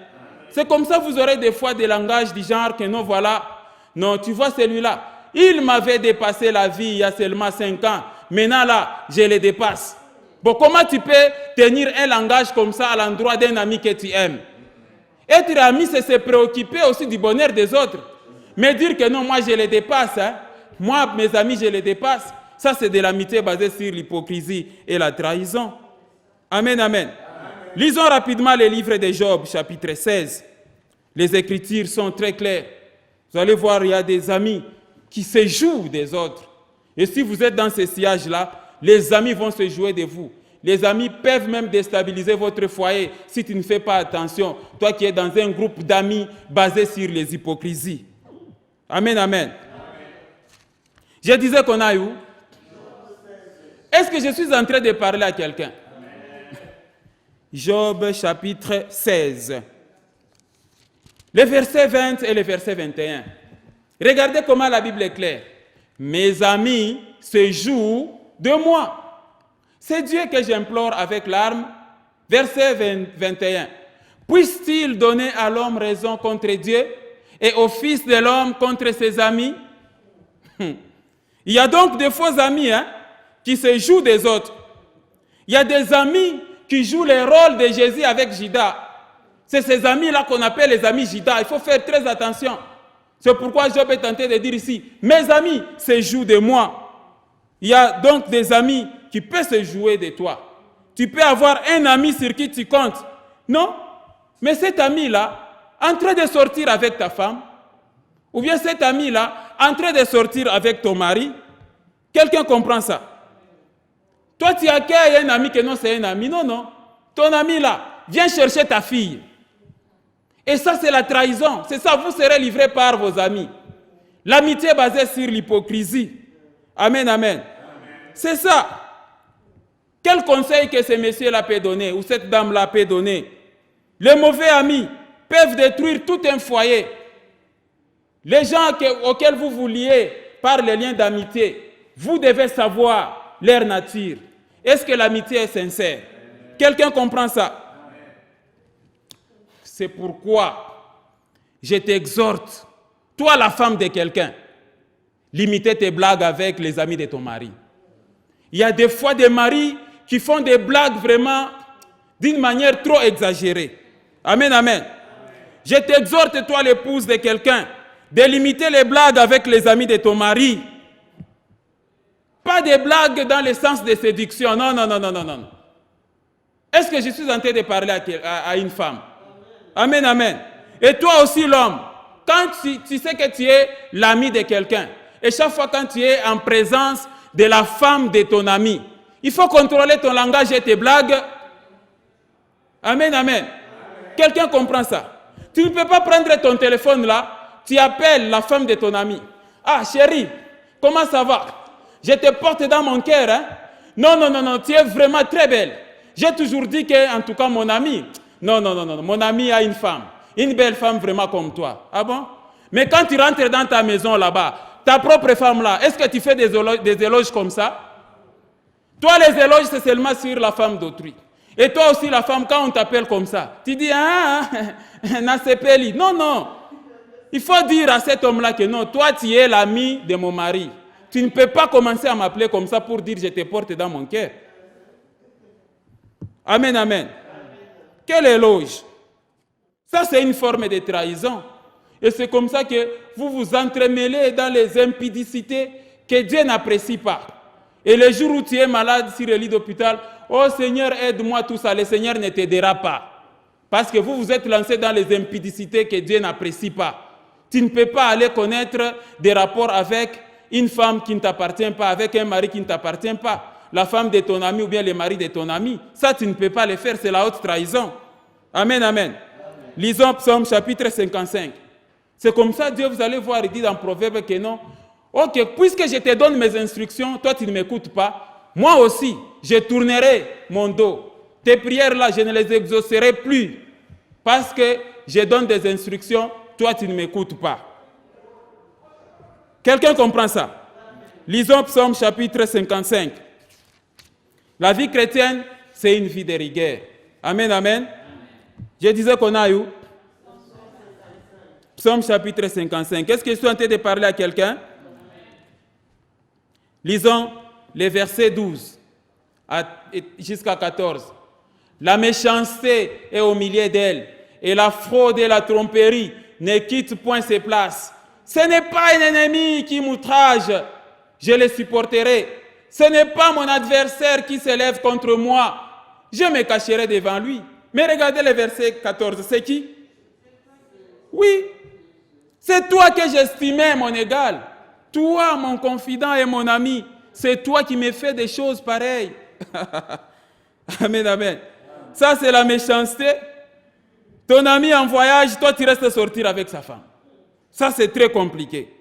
C'est comme ça que vous aurez des fois des langages du genre que non, voilà, non, tu vois celui-là, il m'avait dépassé la vie il y a seulement 5 ans. Maintenant là, je le dépasse. Bon, comment tu peux tenir un langage comme ça à l'endroit d'un ami que tu aimes? Être ami, c'est se préoccuper aussi du bonheur des autres. Mais dire que non, moi je les dépasse, hein? Moi, mes amis, je les dépasse, ça c'est de l'amitié basée sur l'hypocrisie et la trahison. Amen, amen. Lisons rapidement le livre de Job, chapitre 16. Les Écritures sont très claires. Vous allez voir, il y a des amis qui se jouent des autres. Et si vous êtes dans ce sillage-là, les amis vont se jouer de vous. Les amis peuvent même déstabiliser votre foyer si tu ne fais pas attention. Toi qui es dans un groupe d'amis basé sur les hypocrisies. Amen, amen. Je disais qu'on a où? Est-ce que je suis en train de parler à quelqu'un? Job chapitre 16. Les versets 20 et les versets 21. Regardez comment la Bible est claire. Mes amis se jouent de moi. C'est Dieu que j'implore avec larmes. Verset 21. Puisse-t-il donner à l'homme raison contre Dieu et au Fils de l'homme contre ses amis? Il y a donc de faux amis qui se jouent des autres. Il y a des amis qui jouent le rôle de Jésus avec Judas. C'est ces amis-là qu'on appelle les amis Judas. Il faut faire très attention. C'est pourquoi Job est tenté de dire ici, mes amis se jouent de moi. Il y a donc des amis qui peuvent se jouer de toi. Tu peux avoir un ami sur qui tu comptes. Non, mais cet ami-là, en train de sortir avec ta femme, ou bien cet ami-là, en train de sortir avec ton mari, quelqu'un comprend ça? Toi, tu accueilles un ami que non, c'est un ami. Non, non. Ton ami-là, vient chercher ta fille. Et ça, c'est la trahison. C'est ça, vous serez livrés par vos amis. L'amitié basée sur l'hypocrisie. Amen, amen. C'est ça. Quel conseil que ce monsieur-là peut donner, ou cette dame-là peut donner? Les mauvais amis peuvent détruire tout un foyer. Les gens auxquels vous vous liez par les liens d'amitié, vous devez savoir leur nature. Est-ce que l'amitié est sincère? Quelqu'un comprend ça? C'est pourquoi je t'exhorte, toi la femme de quelqu'un, limiter tes blagues avec les amis de ton mari. Il y a des fois des maris qui font des blagues vraiment d'une manière trop exagérée. Amen, amen. Je t'exhorte, toi l'épouse de quelqu'un, de limiter les blagues avec les amis de ton mari. Pas des blagues dans le sens de séduction. Non, non, non, non, non, non. Est-ce que je suis en train de parler à une femme? Amen, amen. Et toi aussi l'homme, quand tu sais que tu es l'ami de quelqu'un, et chaque fois quand tu es en présence de la femme de ton ami, il faut contrôler ton langage et tes blagues. Amen, amen. Quelqu'un comprend ça? Tu ne peux pas prendre ton téléphone là, tu appelles la femme de ton ami. Ah chérie, comment ça va? Je te porte dans mon cœur. Hein? Non, non, non, non, tu es vraiment très belle. J'ai toujours dit que, en tout cas, mon ami, non, non, non, non, mon ami a une femme. Une belle femme vraiment comme toi. Ah bon? Mais quand tu rentres dans ta maison là-bas, ta propre femme là, est-ce que tu fais des éloges comme ça? Toi, les éloges, c'est seulement sur la femme d'autrui. Et toi aussi, la femme, quand on t'appelle comme ça, tu dis, ah, Nasepeli. Non, non. Il faut dire à cet homme-là que non, toi, tu es l'ami de mon mari. Tu ne peux pas commencer à m'appeler comme ça pour dire, je te porte dans mon cœur. Amen, amen. Quel éloge! Ça, c'est une forme de trahison. Et c'est comme ça que vous vous entremêlez dans les impudicités que Dieu n'apprécie pas. Et le jour où tu es malade sur le lit d'hôpital, oh Seigneur, aide-moi tout ça, le Seigneur ne t'aidera pas. Parce que vous vous êtes lancé dans les impudicités que Dieu n'apprécie pas. Tu ne peux pas aller connaître des rapports avec une femme qui ne t'appartient pas, avec un mari qui ne t'appartient pas. La femme de ton ami ou bien le mari de ton ami. Ça, tu ne peux pas le faire, c'est la haute trahison. Amen, amen. Lisons Psaume chapitre 55. C'est comme ça, Dieu, vous allez voir, il dit dans Proverbe que non. Ok, puisque je te donne mes instructions, toi tu ne m'écoutes pas, moi aussi, je tournerai mon dos. Tes prières-là, je ne les exaucerai plus. Parce que je donne des instructions, toi tu ne m'écoutes pas. Quelqu'un comprend ça? Lisons Psaume chapitre 55. La vie chrétienne, c'est une vie de rigueur. Amen, amen. Je disais qu'on a eu Psaume chapitre 55. Est-ce que je suis en train de parler à quelqu'un? Lisons les versets 12 jusqu'à 14. La méchanceté est au milieu d'elle, et la fraude et la tromperie ne quittent point ses places. Ce n'est pas un ennemi qui m'outrage, je le supporterai. Ce n'est pas mon adversaire qui s'élève contre moi, je me cacherai devant lui. Mais regardez le verset 14, c'est qui? Oui, c'est toi que j'estimais mon égal. Toi, mon confident et mon ami, c'est toi qui me fais des choses pareilles. Amen, amen. Ça, c'est la méchanceté. Ton ami en voyage, toi, tu restes sortir avec sa femme. Ça, c'est très compliqué.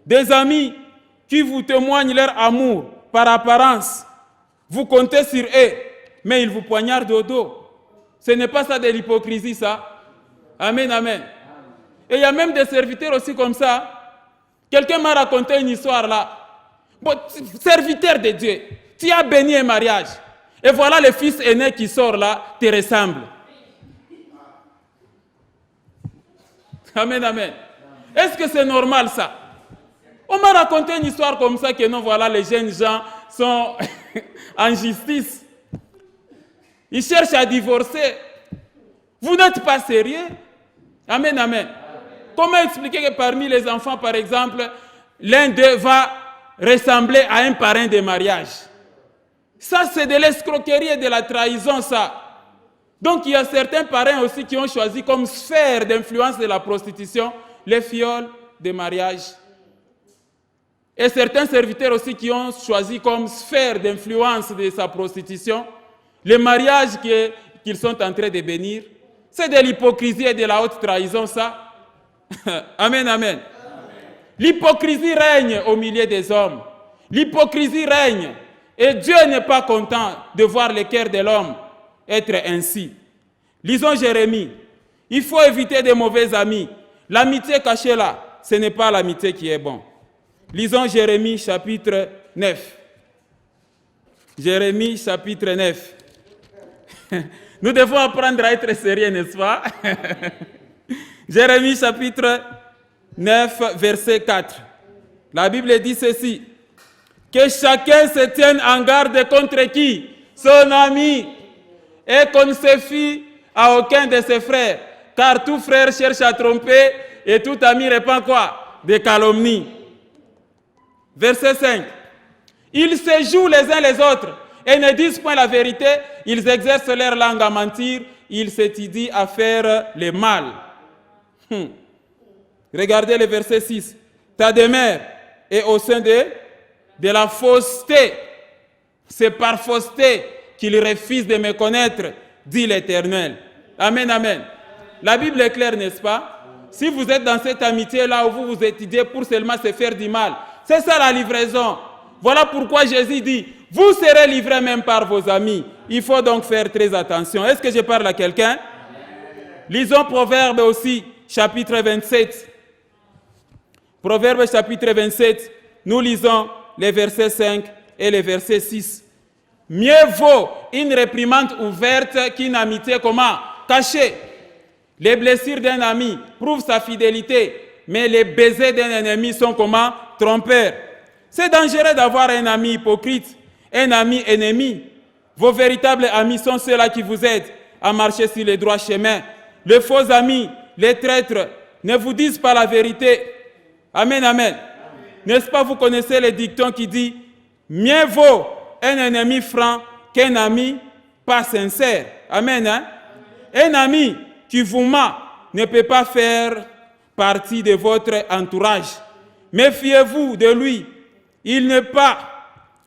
Des amis qui vous témoignent leur amour par apparence, vous comptez sur eux, mais ils vous poignardent au dos. Ce n'est pas ça de l'hypocrisie, ça. Amen, amen. Et il y a même des serviteurs aussi comme ça. Quelqu'un m'a raconté une histoire là. Bon, serviteur de Dieu, tu as béni un mariage. Et voilà le fils aîné qui sort là, te ressemble. Amen, amen. Est-ce que c'est normal ça? On m'a raconté une histoire comme ça que non, voilà, les jeunes gens sont en justice. Ils cherchent à divorcer. Vous n'êtes pas sérieux? Amen, amen. Comment expliquer que parmi les enfants, par exemple, l'un d'eux va ressembler à un parrain de mariage? Ça, c'est de l'escroquerie et de la trahison, ça. Donc, il y a certains parrains aussi qui ont choisi comme sphère d'influence de la prostitution les fioles de mariage. Et certains serviteurs aussi qui ont choisi comme sphère d'influence de sa prostitution les mariages qu'ils sont en train de bénir. C'est de l'hypocrisie et de la haute trahison, ça. Amen, amen. L'hypocrisie règne au milieu des hommes. L'hypocrisie règne. Et Dieu n'est pas content de voir le cœur de l'homme être ainsi. Lisons Jérémie. Il faut éviter de mauvais amis. L'amitié cachée là, ce n'est pas l'amitié qui est bonne. Lisons Jérémie chapitre 9. Jérémie chapitre 9. Nous devons apprendre à être sérieux, n'est-ce pas? Jérémie chapitre 9, verset 4. La Bible dit ceci. Que chacun se tienne en garde contre qui? Son ami. Et qu'on ne se fie à aucun de ses frères. Car tout frère cherche à tromper et tout ami répand quoi? Des calomnies. Verset 5. Ils se jouent les uns les autres et ne disent point la vérité. Ils exercent leur langue à mentir. Ils s'étudient à faire le mal. Regardez le verset 6. Ta demeure est au sein de la fausseté. C'est par fausseté qu'il refuse de me connaître, dit l'Éternel. Amen, amen. La Bible est claire, n'est-ce pas? Si vous êtes dans cette amitié-là où vous vous étudiez pour seulement se faire du mal, c'est ça la livraison. Voilà pourquoi Jésus dit, vous serez livrés même par vos amis. Il faut donc faire très attention. Est-ce que je parle à quelqu'un? Lisons Proverbe aussi, chapitre 27. Proverbe chapitre 27, nous lisons les versets 5 et les versets 6. Mieux vaut une réprimande ouverte qu'une amitié comment? Cachée. Les blessures d'un ami prouvent sa fidélité, mais les baisers d'un ennemi sont comment? Trompeurs. C'est dangereux d'avoir un ami hypocrite, un ami ennemi. Vos véritables amis sont ceux-là qui vous aident à marcher sur les droits chemins. Les faux amis, les traîtres, ne vous disent pas la vérité. Amen, amen. N'est-ce pas, vous connaissez le dicton qui dit « Mieux vaut un ennemi franc qu'un ami pas sincère. » Amen, hein? Un ami qui vous ment ne peut pas faire partie de votre entourage. Méfiez-vous de lui. Il n'est pas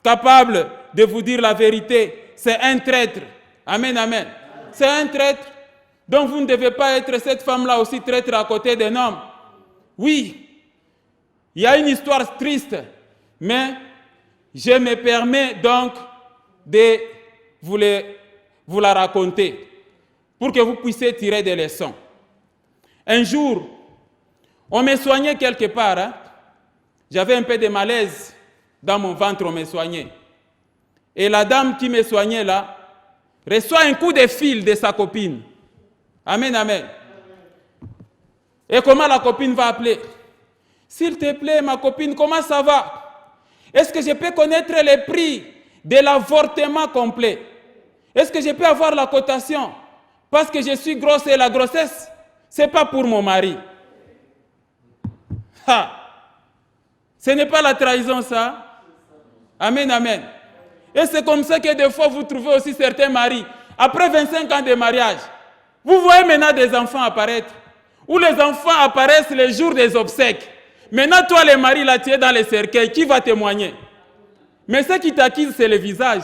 capable de vous dire la vérité. C'est un traître. Amen, amen. C'est un traître. Donc vous ne devez pas être cette femme-là aussi traître à côté d'un homme. Oui, il y a une histoire triste, mais je me permets donc de vous la raconter pour que vous puissiez tirer des leçons. Un jour, on me soignait quelque part. Hein? J'avais un peu de malaise dans mon ventre, on me soignait. Et la dame qui me soignait là reçoit un coup de fil de sa copine. Amen, amen. Et comment la copine va appeler? S'il te plaît, ma copine, comment ça va? Est-ce que je peux connaître les prix de l'avortement complet? Est-ce que je peux avoir la cotation? Parce que je suis grosse et la grossesse, ce n'est pas pour mon mari. Ce n'est pas la trahison, ça? Amen, amen. Et c'est comme ça que des fois vous trouvez aussi certains maris, après 25 ans de mariage, vous voyez maintenant des enfants apparaître, ou les enfants apparaissent les jours des obsèques. Maintenant, toi, les maris, là, tu es dans les cercueils, qui va témoigner? Mais ce qui t'acquise, c'est le visage.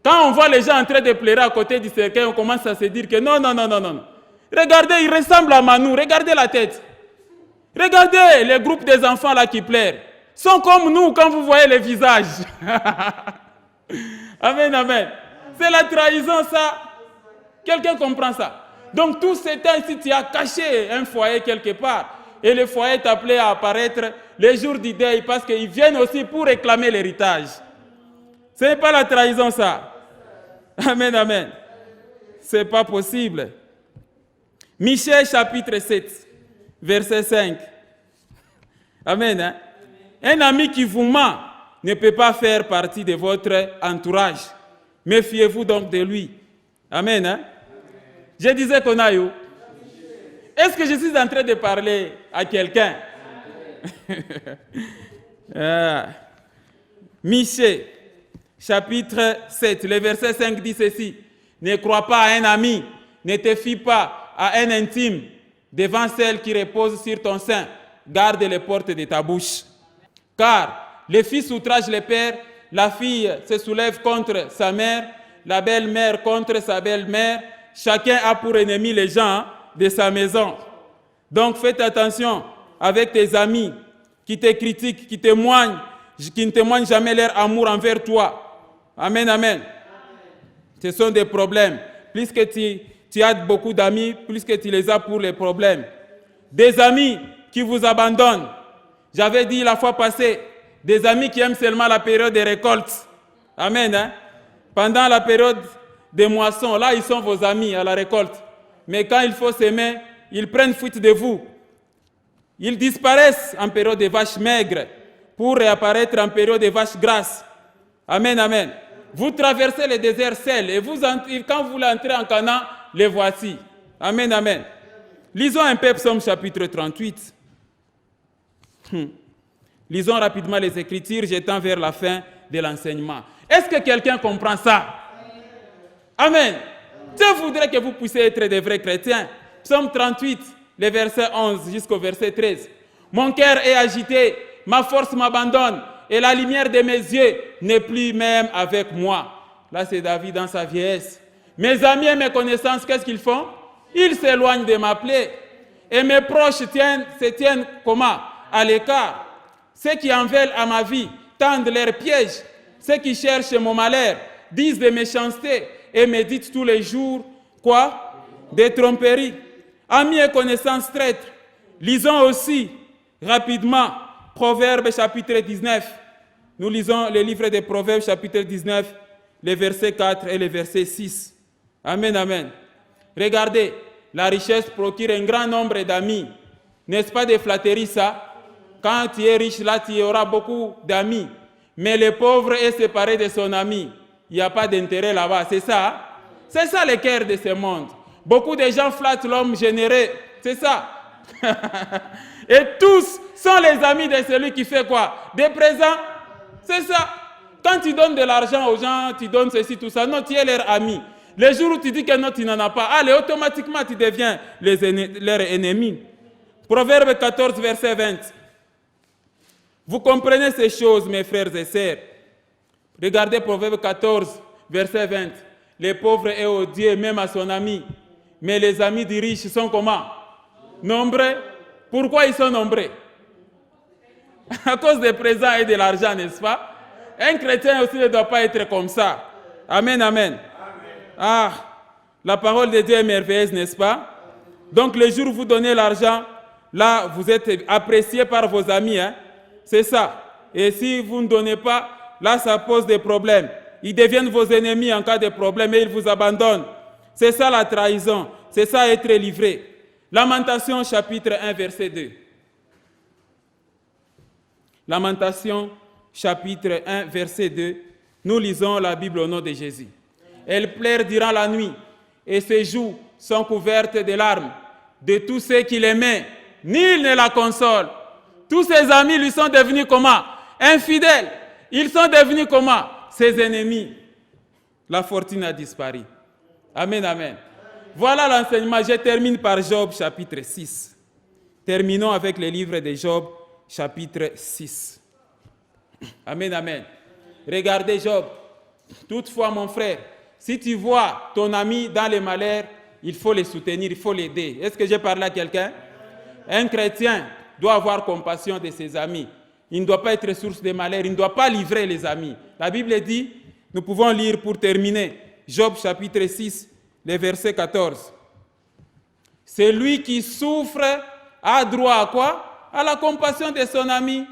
Quand on voit les gens en train de pleurer à côté du cercueil, on commence à se dire que non, non, non, non, non. Regardez, il ressemble à Manu, regardez la tête. Regardez les groupes des enfants là qui pleurent. Ils sont comme nous quand vous voyez les visages. Amen, amen. C'est la trahison, ça. Quelqu'un comprend ça? Donc, tout ce temps ici, tu as caché un foyer quelque part. Et le foyer est appelé à apparaître les jours du deuil parce qu'ils viennent aussi pour réclamer l'héritage. Ce n'est pas la trahison, ça. Amen, amen. Ce n'est pas possible. Michée chapitre 7, verset 5. Amen. Hein? Un ami qui vous ment ne peut pas faire partie de votre entourage. Méfiez-vous donc de lui. Amen. Hein? Je disais qu'on a eu. Est-ce que je suis en train de parler à quelqu'un? Michée, chapitre 7, le verset 5 dit ceci. Ne crois pas à un ami, ne te fie pas à un intime, devant celle qui repose sur ton sein. Garde les portes de ta bouche. Car le fils outrage le père, la fille se soulève contre sa mère, la belle-mère contre sa belle-mère. Chacun a pour ennemi les gens de sa maison. Donc faites attention avec tes amis qui te critiquent, qui ne témoignent jamais leur amour envers toi. Amen, amen. Ce sont des problèmes. Plus que tu as beaucoup d'amis, plus que tu les as pour les problèmes. Des amis qui vous abandonnent. J'avais dit la fois passée, des amis qui aiment seulement la période des récoltes. Amen. Hein? Pendant la période des moissons, là, ils sont vos amis à la récolte. Mais quand il faut s'aimer, ils prennent fuite de vous. Ils disparaissent en période de vaches maigres pour réapparaître en période de vaches grasses. Amen, amen. Vous traversez le désert seul et quand vous entrez en Canaan, les voici. Amen, amen. Lisons un peu Psaume chapitre 38. Lisons rapidement les Écritures, j'étends vers la fin de l'enseignement. Est-ce que quelqu'un comprend ça? Amen. Je voudrais que vous puissiez être des vrais chrétiens. Psaume 38, les versets 11 jusqu'au verset 13. Mon cœur est agité, ma force m'abandonne, et la lumière de mes yeux n'est plus même avec moi. Là, c'est David dans sa vieillesse. Mes amis et mes connaissances, qu'est-ce qu'ils font? Ils s'éloignent de ma plaie. Et mes proches se tiennent comment? À l'écart. Ceux qui en veulent à ma vie tendent leurs pièges. Ceux qui cherchent mon malheur disent des méchancetés et méditent tous les jours, quoi? Des tromperies. Amis et connaissances traîtres. Lisons aussi rapidement Proverbes chapitre 19. Nous lisons le livre des Proverbes chapitre 19, les versets 4 et les versets 6. Amen, amen. Regardez, la richesse procure un grand nombre d'amis. N'est-ce pas des flatteries ça? Quand tu es riche, là, tu auras beaucoup d'amis. Mais le pauvre est séparé de son ami. Il n'y a pas d'intérêt là-bas, c'est ça? C'est ça le cœur de ce monde. Beaucoup de gens flattent l'homme généreux, c'est ça. Et tous sont les amis de celui qui fait quoi? Des présents, c'est ça. Quand tu donnes de l'argent aux gens, tu donnes ceci, tout ça, non, tu es leur ami. Le jour où tu dis que non, tu n'en as pas, allez, automatiquement, tu deviens leur ennemi. Proverbe 14, verset 20. Vous comprenez ces choses, mes frères et sœurs. Regardez Proverbe 14, verset 20. Les pauvres est odieux, même à son ami. Mais les amis du riche sont comment? Nombreux. Pourquoi ils sont nombreux? À cause des présents et de l'argent, n'est-ce pas? Un chrétien aussi ne doit pas être comme ça. Amen, amen. Ah, la parole de Dieu est merveilleuse, n'est-ce pas? Donc le jour où vous donnez l'argent, là, vous êtes apprécié par vos amis. Hein? C'est ça. Et si vous ne donnez pas, là, ça pose des problèmes. Ils deviennent vos ennemis en cas de problème et ils vous abandonnent. C'est ça la trahison. C'est ça être livré. Lamentation chapitre 1, verset 2. Lamentation chapitre 1, verset 2, nous lisons la Bible au nom de Jésus. Elle pleure durant la nuit et ses joues sont couvertes de larmes de tous ceux qui l'aimaient. Nul ne la console. Tous ses amis lui sont devenus comment? Infidèles. Ils sont devenus comment? Ses ennemis. La fortune a disparu. Amen, amen. Voilà l'enseignement. Je termine par Job chapitre 6. Terminons avec le livre de Job chapitre 6. Amen, amen. Regardez Job. Toutefois, mon frère, si tu vois ton ami dans les malheurs, il faut le soutenir, il faut l'aider. Est-ce que j'ai parlé à quelqu'un? Un chrétien doit avoir compassion de ses amis. Il ne doit pas être source de malheur, il ne doit pas livrer les amis. La Bible dit, nous pouvons lire pour terminer, Job chapitre 6, le verset 14. Celui qui souffre a droit à quoi? À la compassion de son ami.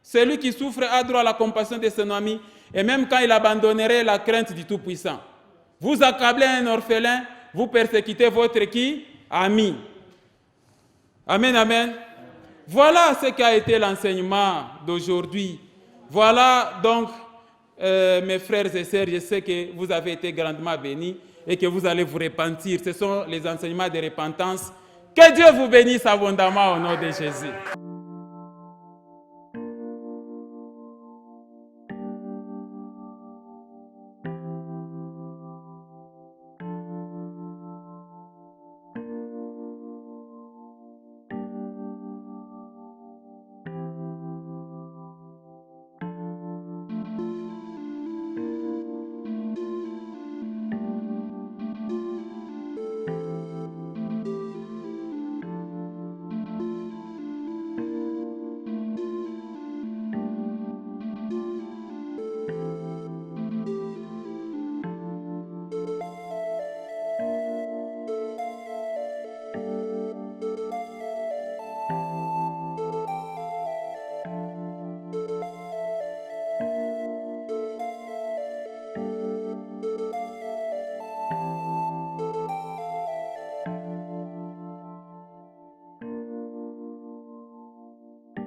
Celui qui souffre a droit à la compassion de son ami, et même quand il abandonnerait la crainte du Tout-Puissant. Vous accablez un orphelin, vous persécutez votre qui? Ami. Amen, amen. Voilà ce qu'a été l'enseignement d'aujourd'hui. Voilà donc, mes frères et sœurs, je sais que vous avez été grandement bénis et que vous allez vous repentir. Ce sont les enseignements de repentance. Que Dieu vous bénisse abondamment au nom de Jésus.